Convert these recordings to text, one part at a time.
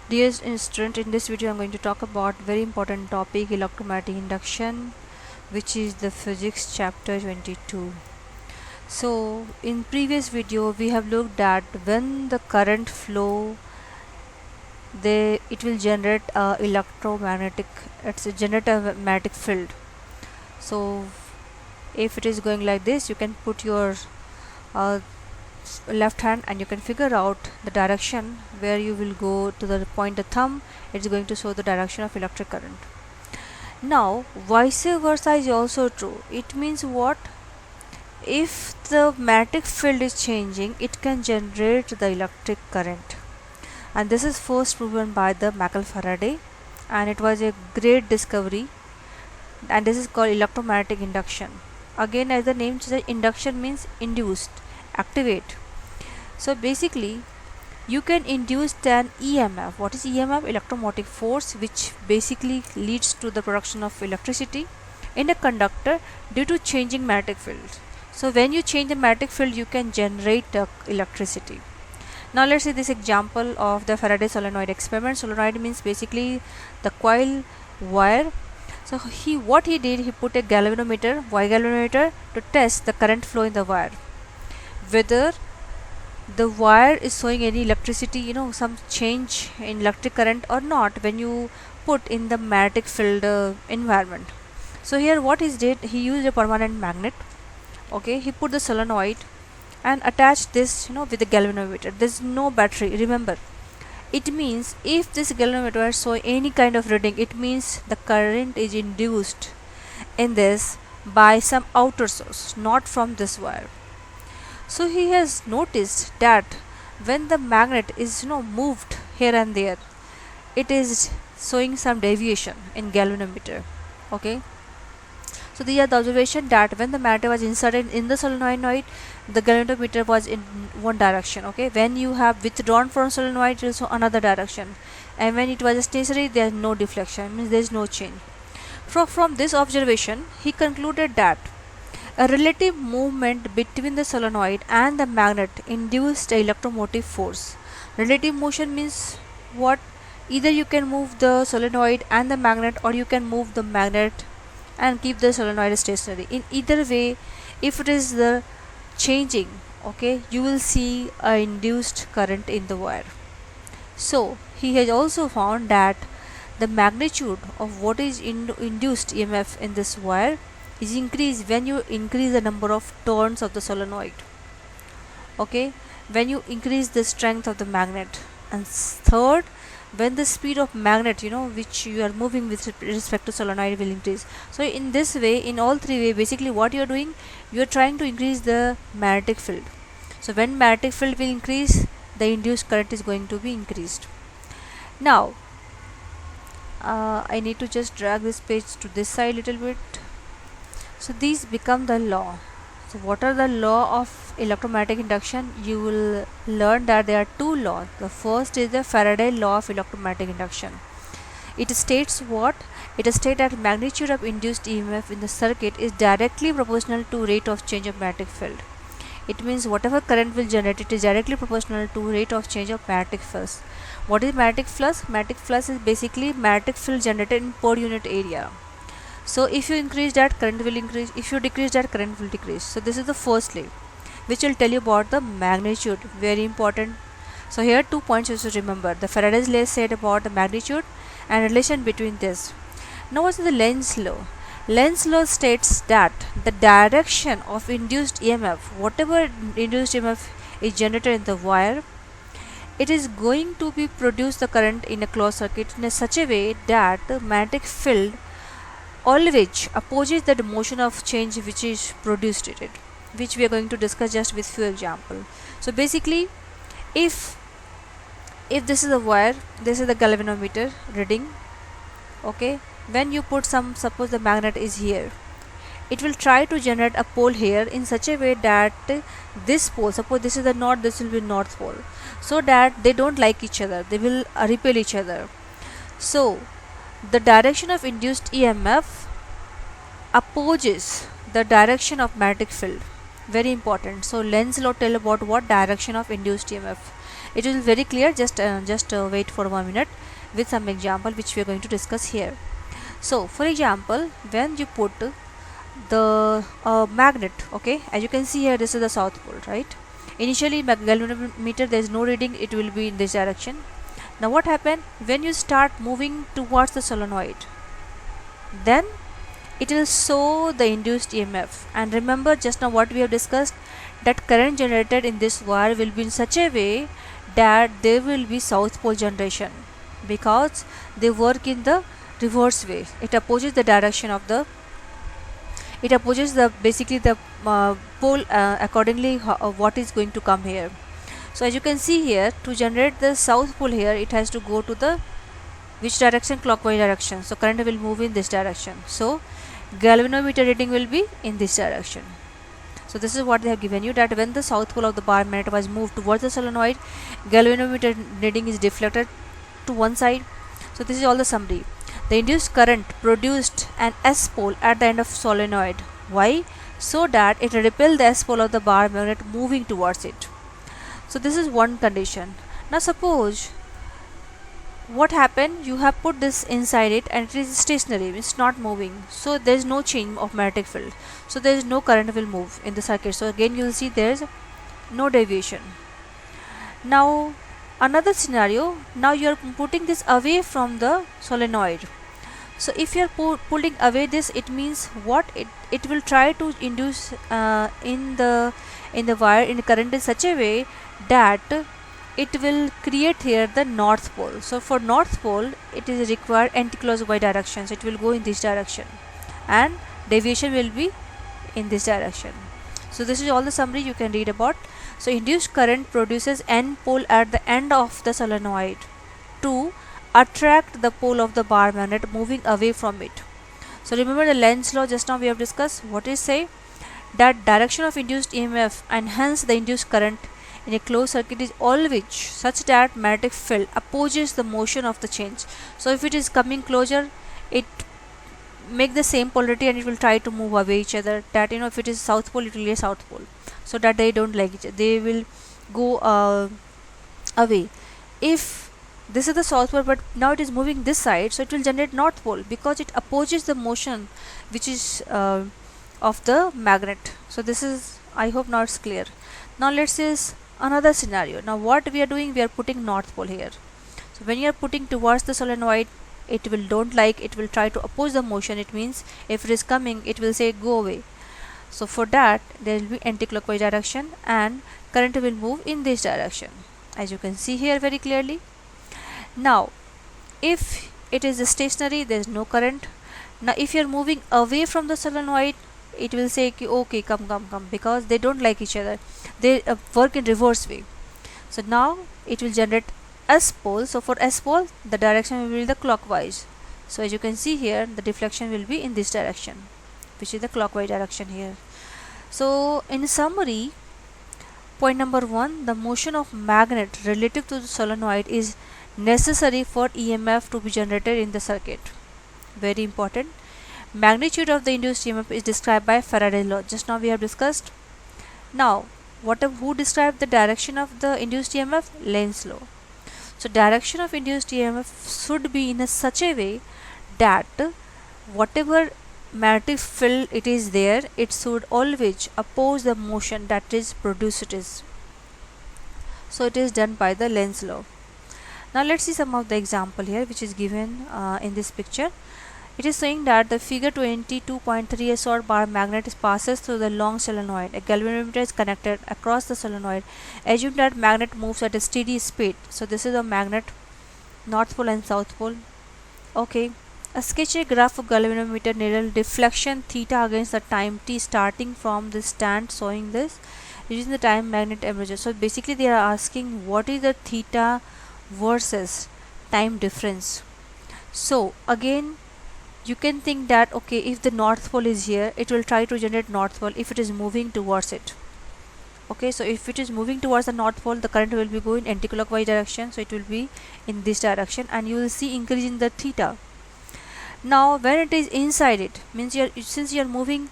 Dear student, in this video I'm going to talk about very important topic, electromagnetic induction, which is the physics chapter 22. So in previous video we have looked at when the current flow, it will generate generate a magnetic field. So if it is going like this, you can put your uh, left hand and you can figure out the direction where you will go to the point the thumb. It's going to show the direction of electric current. Now vice versa is also true. It means what? If the magnetic field is changing, it can generate the electric current, and this is first proven by the Faraday, and it was a great discovery, and this is called electromagnetic induction. Again, as the name says, induction means induced, activate. So basically you can induce an EMF. What is EMF? Electromotive force, which basically leads to the production of electricity in a conductor due to changing magnetic field. So when you change the magnetic field, you can generate electricity. Now let's see this example of the Faraday solenoid experiment. Solenoid means basically the coil wire. So what he did, he put a galvanometer, Y galvanometer, to test the current flow in the wire, whether the wire is showing any electricity, some change in electric current or not when you put in the magnetic field environment. So here what he did, he used a permanent magnet. Okay, he put the solenoid and attached this with the galvanometer. There's no battery, remember. It means if this galvanometer shows any kind of reading, it means the current is induced in this by some outer source, not from this wire. So he has noticed that when the magnet is moved here and there, it is showing some deviation in galvanometer. Okay, so these are the observation that when the magnet was inserted in the solenoid, the galvanometer was in one direction. Okay, when you have withdrawn from solenoid, it is another direction, and when it was stationary, there is no deflection, means there is no change. From this observation, he concluded that a relative movement between the solenoid and the magnet induced a electromotive force. Relative motion means what? Either you can move the solenoid and the magnet, or you can move the magnet and keep the solenoid stationary. In either way, if it is the changing, okay, you will see a induced current in the wire. So he has also found that the magnitude of what is induced EMF in this wire is increased when you increase the number of turns of the solenoid. Okay, when you increase the strength of the magnet. And third, when the speed of magnet which you are moving with respect to solenoid will increase. So in this way, in all three way, basically what you are doing, you are trying to increase the magnetic field. So when magnetic field will increase, the induced current is going to be increased. Now I need to just drag this page to this side little bit. So these become the law. So what are the law of electromagnetic induction? You will learn that there are two laws. The first is the Faraday law of electromagnetic induction. It states what? It states that magnitude of induced EMF in the circuit is directly proportional to rate of change of magnetic field. It means whatever current will generate, it is directly proportional to rate of change of magnetic flux. What is magnetic flux? Magnetic flux is basically magnetic field generated in per unit area. So if you increase that, current will increase. If you decrease that, current will decrease. So this is the first law, which will tell you about the magnitude. Very important. So here 2 points you should remember. The Faraday's law said about the magnitude and relation between this. Now what is the Lenz's law? Lenz's law states that the direction of induced EMF, whatever induced EMF is generated in the wire, it is going to be produce the current in a closed circuit in such a way that the magnetic field always opposes the motion of change which is produced in it, which we are going to discuss just with few examples. So basically, if this is a wire, this is the galvanometer reading. Okay, when you put suppose the magnet is here, it will try to generate a pole here in such a way that this pole, suppose this is the north, this will be north pole, so that they don't like each other, they will repel each other. So the direction of induced EMF opposes the direction of magnetic field. Very important. So Lenz's law tell about what direction of induced EMF. It is very clear. Just wait for 1 minute with some example which we are going to discuss here. So for example, when you put the magnet, okay, as you can see here, this is the south pole, right? Initially galvanometer there is no reading, it will be in this direction. Now what happened when you start moving towards the solenoid, then it will show the induced EMF. And remember just now what we have discussed, that current generated in this wire will be in such a way that there will be south pole generation, because they work in the reverse way. It opposes the direction of the, it opposes the basically the pole accordingly what is going to come here. So as you can see here, to generate the south pole here, it has to go to the which direction? Clockwise direction. So current will move in this direction. So galvanometer reading will be in this direction. So this is what they have given you, that when the south pole of the bar magnet was moved towards the solenoid, galvanometer reading is deflected to one side. So this is all the summary. The induced current produced an S pole at the end of solenoid. Why? So that it repel the S pole of the bar magnet moving towards it. So this is one condition. Now suppose what happened, you have put this inside it and it is stationary, it's not moving, so there is no change of magnetic field, so there is no current will move in the circuit. So again you will see there is no deviation. Now another scenario, now you are putting this away from the solenoid. So if you are pulling away this, it means what, it will try to induce in the wire in current in such a way that it will create here the north pole. So for north pole it is required anti-clockwise direction, so it will go in this direction and deviation will be in this direction. So this is all the summary you can read about. So induced current produces N pole at the end of the solenoid to attract the pole of the bar magnet moving away from it. So remember the Lenz's law just now we have discussed. What is say? That direction of induced EMF and hence the induced current in a closed circuit is always such that magnetic field opposes the motion of the change. So if it is coming closer, it make the same polarity and it will try to move away each other. That if it is south pole, it will be a south pole, so that they don't like each other, they will go away. If this is the south pole but now it is moving this side, so it will generate north pole because it opposes the motion which is of the magnet. So this is, I hope now it's clear. Now let's see another scenario. Now what we are doing, we are putting north pole here. So when you are putting towards the solenoid, it will don't like, it will try to oppose the motion. It means if it is coming, it will say go away. So for that there will be anti-clockwise direction and current will move in this direction, as you can see here very clearly. Now if it is stationary, there is no current. Now if you are moving away from the solenoid, it will say okay, come, because they don't like each other, they work in reverse way. So now it will generate S pole. So for S pole the direction will be the clockwise. So as you can see here, the deflection will be in this direction, which is the clockwise direction here. So in summary, point number 1, the motion of magnet relative to the solenoid is necessary for EMF to be generated in the circuit. Very important. Magnitude of the induced EMF is described by Faraday's law. Just now we have discussed. Now who described the direction of the induced EMF? Lenz's law. So direction of induced EMF should be in such a way that whatever magnetic field it is there, it should always oppose the motion that is produced. So it is done by the Lenz's law. Now let's see some of the example here which is given in this picture. It is saying that the figure 22.3, a short bar magnet passes through the long solenoid. A galvanometer is connected across the solenoid. Assume that magnet moves at a steady speed. So this is a magnet, north pole and south pole. Okay. Sketch a graph of galvanometer needle deflection theta against the time t starting from the stand, showing this using the time magnet emerges. So basically they are asking what is the theta versus time difference. So again you can think that okay, if the north pole is here, it will try to generate north pole if it is moving towards it. Okay, so if it is moving towards the north pole, the current will be going anti-clockwise direction, so it will be in this direction and you will see increase in the theta. Now when it is inside it, means since you are moving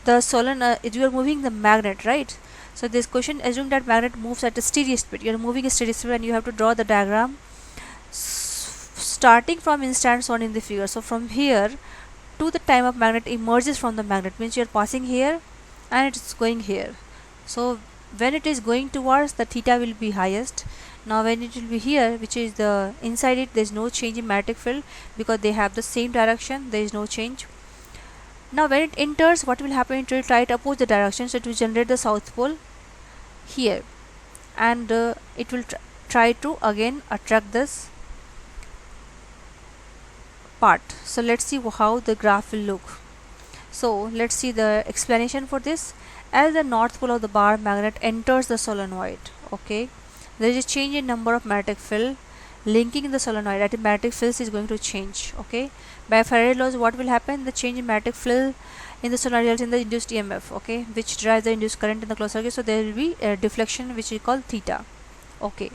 the solenoid, you are moving the magnet, right? So this question assume that magnet moves at a steady speed. You are moving a steady speed and you have to draw the diagram starting from instance 1 in the figure. So from here to the time of magnet emerges from the magnet, means you are passing here and it's going here. So when it is going towards, the theta will be highest. Now when it will be here, which is the inside it, there is no change in magnetic field because they have the same direction, there is no change. Now when it enters, what will happen? It will try to oppose the direction, so it will generate the south pole here, and it will try to again attract this part. So let's see how the graph will look. So let's see the explanation for this. As the north pole of the bar magnet enters the solenoid, okay, there is a change in number of magnetic field linking the solenoid. That magnetic field is going to change, okay. By Faraday laws, what will happen? The change in magnetic field in the solenoid results in the induced EMF, okay, which drives the induced current in the closed circuit. So there will be a deflection which is called theta, okay.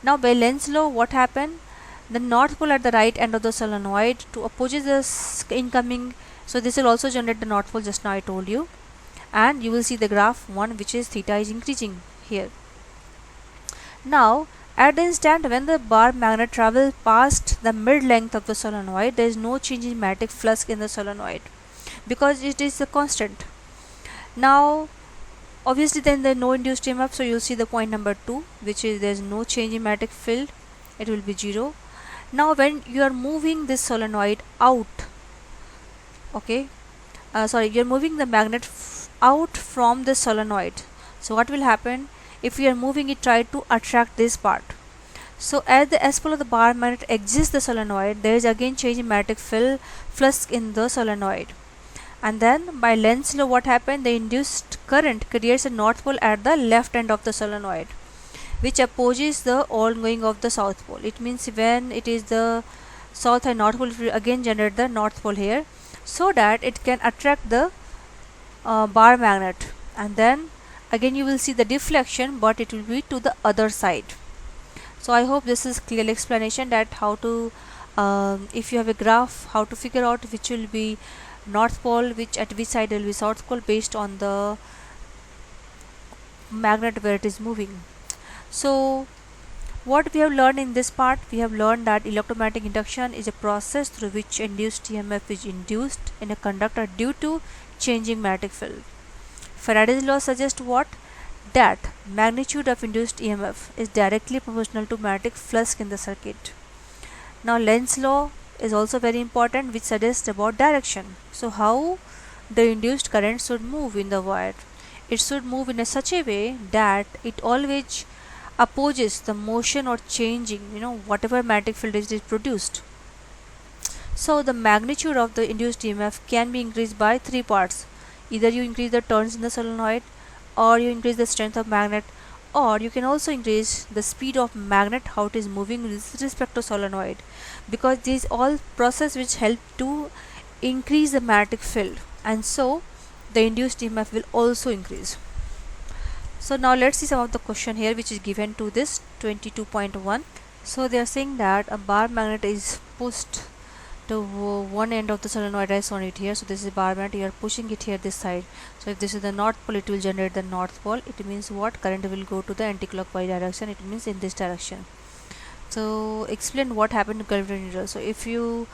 Now by Lenz's law, what happened? The north pole at the right end of the solenoid to opposes the incoming, so this will also generate the north pole, just now I told you, and you will see the graph 1, which is theta is increasing here. Now at the instant when the bar magnet travels past the mid length of the solenoid, there is no change in magnetic flux in the solenoid because it is a constant. Now obviously then there is no induced EMF, so you will see the point number 2, which is there is no change in magnetic field, it will be 0. Now when you are moving this solenoid out, okay, you are moving the magnet out from the solenoid, so what will happen? If you are moving it, try to attract this part. So as the S pole of the bar magnet exits the solenoid, there is again change in magnetic field flux in the solenoid, and then by Lenz's law, what happened? The induced current creates a north pole at the left end of the solenoid, which opposes the ongoing of the south pole. It means when it is the south and north pole, it will again generate the north pole here, so that it can attract the bar magnet, and then again you will see the deflection, but it will be to the other side. So I hope this is clear explanation that how to if you have a graph, how to figure out which will be north pole, which at which side will be south pole based on the magnet where it is moving. So what we have learned in this part, we have learned that electromagnetic induction is a process through which induced EMF is induced in a conductor due to changing magnetic field. Faraday's law suggests what? That magnitude of induced EMF is directly proportional to magnetic flux in the circuit. Now Lenz's law is also very important, which suggests about direction. So how the induced current should move in the wire? It should move in such a way that it always opposes the motion or changing, whatever magnetic field is produced. So the magnitude of the induced EMF can be increased by 3 parts. Either you increase the turns in the solenoid, or you increase the strength of magnet, or you can also increase the speed of magnet, how it is moving with respect to solenoid, because these all process which help to increase the magnetic field, and so the induced EMF will also increase. So now let's see some of the question here which is given to this 22.1. So they are saying that a bar magnet is pushed to one end of the solenoid. I saw it here. So this is bar magnet, you are pushing it here this side. So if this is the north pole, it will generate the north pole. It means what? Current will go to the anti-clockwise direction. It means in this direction. So explain what happened to galvanometer needle. So if you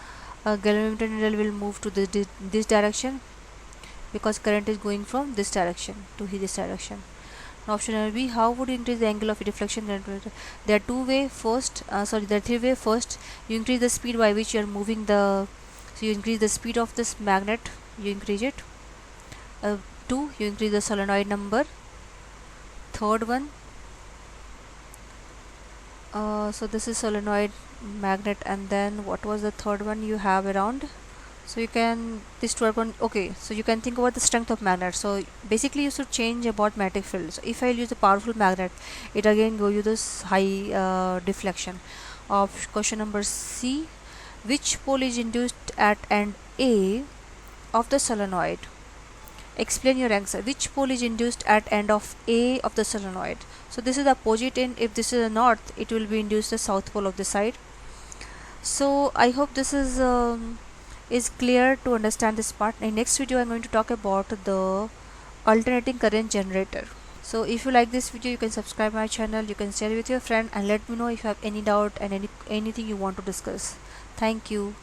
galvanometer needle will move to this direction, because current is going from this direction to this direction. Option B, how would you increase the angle of deflection? There are two way. First, there are three way. First, you increase the speed by which you are moving the. So you increase the speed of this magnet. You increase it. 2, you increase the solenoid number. Third one. So this is solenoid magnet, and then what was the third one you have around? So you can this 12 one. Okay, so you can think about the strength of magnet. So basically you should change about magnetic field. So if I use a powerful magnet, it again go you this high deflection. Of question number C, which pole is induced at end A of the solenoid? Explain your answer. Which pole is induced at end of A of the solenoid? So this is the opposite end. If this is the north, it will be induced the south pole of the side. So I hope this is is clear to understand this part. In next video I'm going to talk about the alternating current generator. So if you like this video, you can subscribe my channel, you can share it with your friend, and let me know if you have any doubt and anything you want to discuss. Thank you.